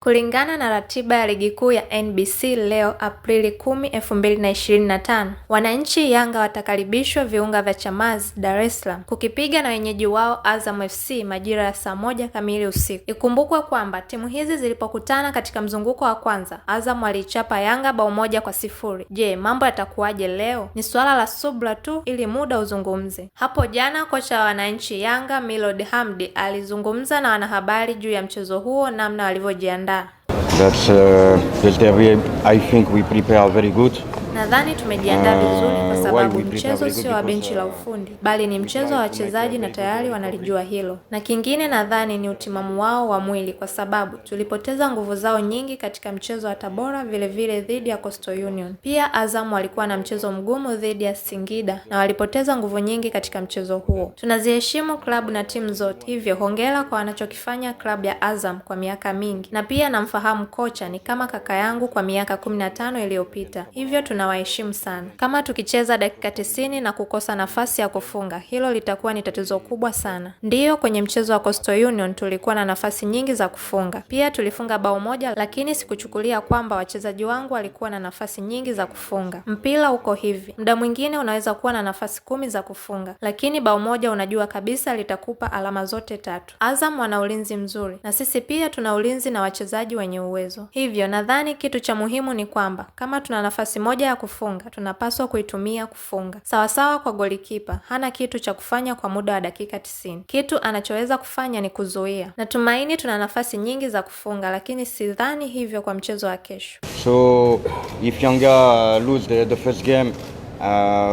Kulingana na ratiba ya ligi kuu ya NBC leo Aprili 10, 2025, wananchi Yanga watakaribishwa viunga vya Chamazi, Dar es Salaam kukipiga na wenyeji wao Azam FC majira ya saa 1 kamili usiku. Ikumbukwe kwamba timu hizi zilipokutana katika mzunguko wa kwanza, Azam walichapa Yanga bao 1-0. Je, mambo yatakuwaje leo? Ni swala la subra tu ili muda uzungumze. Hapo jana kocha wa wananchi Yanga Millard Hamdi alizungumza na wanahabari juu ya mchezo huo namna walivyojiandaa. That's I think we prepare very good. Nadhani tumejiandaa vizuri kwa sababu mchezo sio wa benchi la ufundi, bali ni mchezo wa wachezaji na tayari wanalijua hilo. Na kingine nadhani ni utimamu wao wa mwili kwa sababu tulipoteza nguvu zao nyingi katika mchezo wa Tabora vile dhidi ya Coastal Union. Pia Azam walikuwa na mchezo mgumu dhidi ya Singida na walipoteza nguvu nyingi katika mchezo huo. Tunaziheshimu klabu na timu zote, hivyo hongera kwa wanachokifanya klabu ya Azam kwa miaka mingi. Na pia namfahamu kocha, ni kama kaka yangu kwa miaka 15 iliyopita. Hivyo tunawaheshimu sana. Kama tukicheza dakika 90 na kukosa nafasi ya kufunga, hilo litakuwa ni tatizo kubwa sana. Ndiyo, kwenye mchezo wa Coastal Union tulikuwa na nafasi nyingi za kufunga. Pia tulifunga bao 1, lakini sikuchukulia kwamba wachezaji wangu walikuwa na nafasi nyingi za kufunga. Mpira uko hivi. Muda mwingine unaweza kuwa na nafasi 10 za kufunga, lakini bao 1 unajua kabisa litakupa alama zote 3. Azam wana ulinzi mzuri na sisi pia tuna ulinzi na wachezaji wenye uwezo. Hivyo nadhani kitu cha muhimu ni kwamba kama tuna nafasi moja ya kufunga, tunapaswa kuitumia kufunga. Sawasawa kwa golikipa, hana kitu cha kufanya kwa muda wa dakika 90. Kitu anachoweza kufanya ni kuzuia. Natumaini tuna nafasi nyingi za kufunga, lakini sidhani hivyo kwa mchezo wa kesho. So if Yanga lose the first game,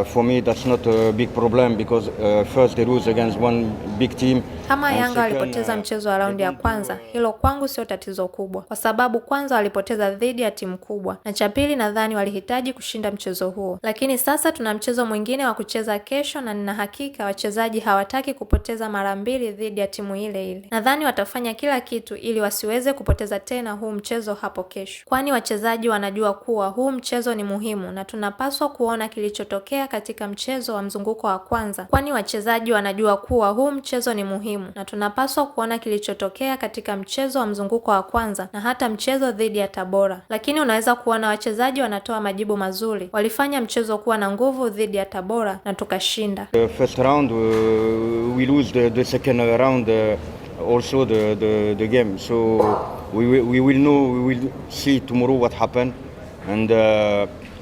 for me that's not a big problem because first they lose against one big team. Kama Yanga walipoteza mchezo wa raundi ya kwanza, hilo kwangu sio tatizo kubwa kwa sababu kwanza walipoteza dhidi ya timu kubwa, na cha pili nadhani walihitaji kushinda mchezo huo. Lakini sasa tuna mchezo mwingine wa kucheza kesho na nina hakika wachezaji hawataki kupoteza mara mbili dhidi ya timu ile ile. Nadhani watafanya kila kitu ili wasiweze kupoteza tena huu mchezo hapo kesho. Kwani wachezaji wanajua kuwa huu mchezo ni muhimu na tunapaswa kuona kilichotokea katika mchezo wa mzunguko wa kwanza. Kwani wachezaji wanajua kuwa huu mchezo ni muhimu na tunapaswa kuona kilichotokea katika mchezo wa mzunguko wa kwanza na hata mchezo dhidi ya Tabora. Lakini unaweza kuona wachezaji wanatoa majibu mazuri. Walifanya mchezo kuwa na nguvu dhidi ya Tabora na tukashinda. The first round we lose the second round also the game. So we will know, we will see tomorrow what happened, and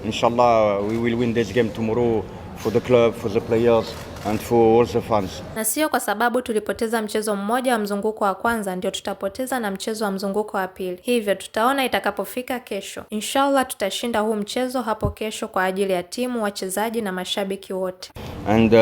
inshallah we will win this game tomorrow for the club, for the players and for all the fans. Na sio kwa sababu tulipoteza mchezo mmoja wa mzunguko wa kwanza ndio tutapoteza na mchezo wa mzunguko wa pili. Hivyo tutaona itakapofika kesho. Inshallah tutashinda huu mchezo hapo kesho kwa ajili ya timu, wachezaji na mashabiki wote. And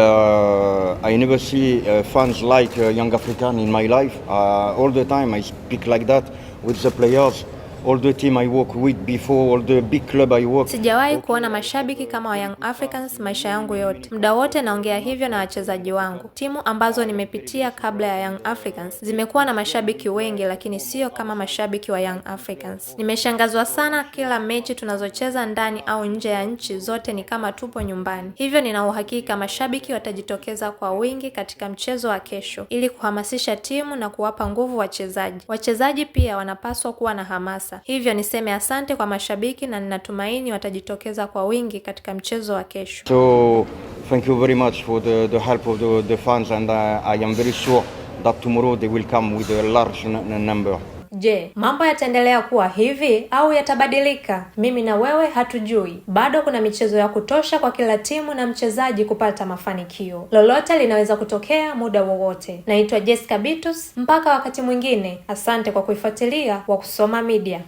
I never see fans like Young African in my life. All the time I speak like that with the players. All the team I work with before, all the big club I work. Sijawahi kuona mashabiki kama wa Young Africans maisha yangu yote. Muda wote naongea hivyo na wachezaji wangu. Timu ambazo nimepitia kabla ya Young Africans zimekuwa na mashabiki wengi, lakini sio kama mashabiki wa Young Africans. Nimeshangazwa sana, kila mechi tunazocheza ndani au nje ya nchi zote ni kama tupo nyumbani. Hivyo nina uhakika mashabiki watajitokeza kwa wingi katika mchezo wa kesho ili kuhamasisha timu na kuwapa nguvu wachezaji. Wachezaji pia wanapaswa kuwa na hamasa. Hivyo niseme asante kwa mashabiki na ninatumaini watajitokeza kwa wingi katika mchezo wa kesho. So thank you very much for the help of the fans, and I am very sure that tomorrow they will come with a large number. Je, mambo yataendelea kuwa hivi au yatabadilika? Mimi na wewe hatujui. Bado kuna michezo ya kutosha kwa kila timu na mchezaji kupata mafanikio. Lolote linaweza kutokea muda wowote. Naitwa Jessica Bitus, mpaka wakati mwingine. Asante kwa kuifuatilia Wakusoma Media.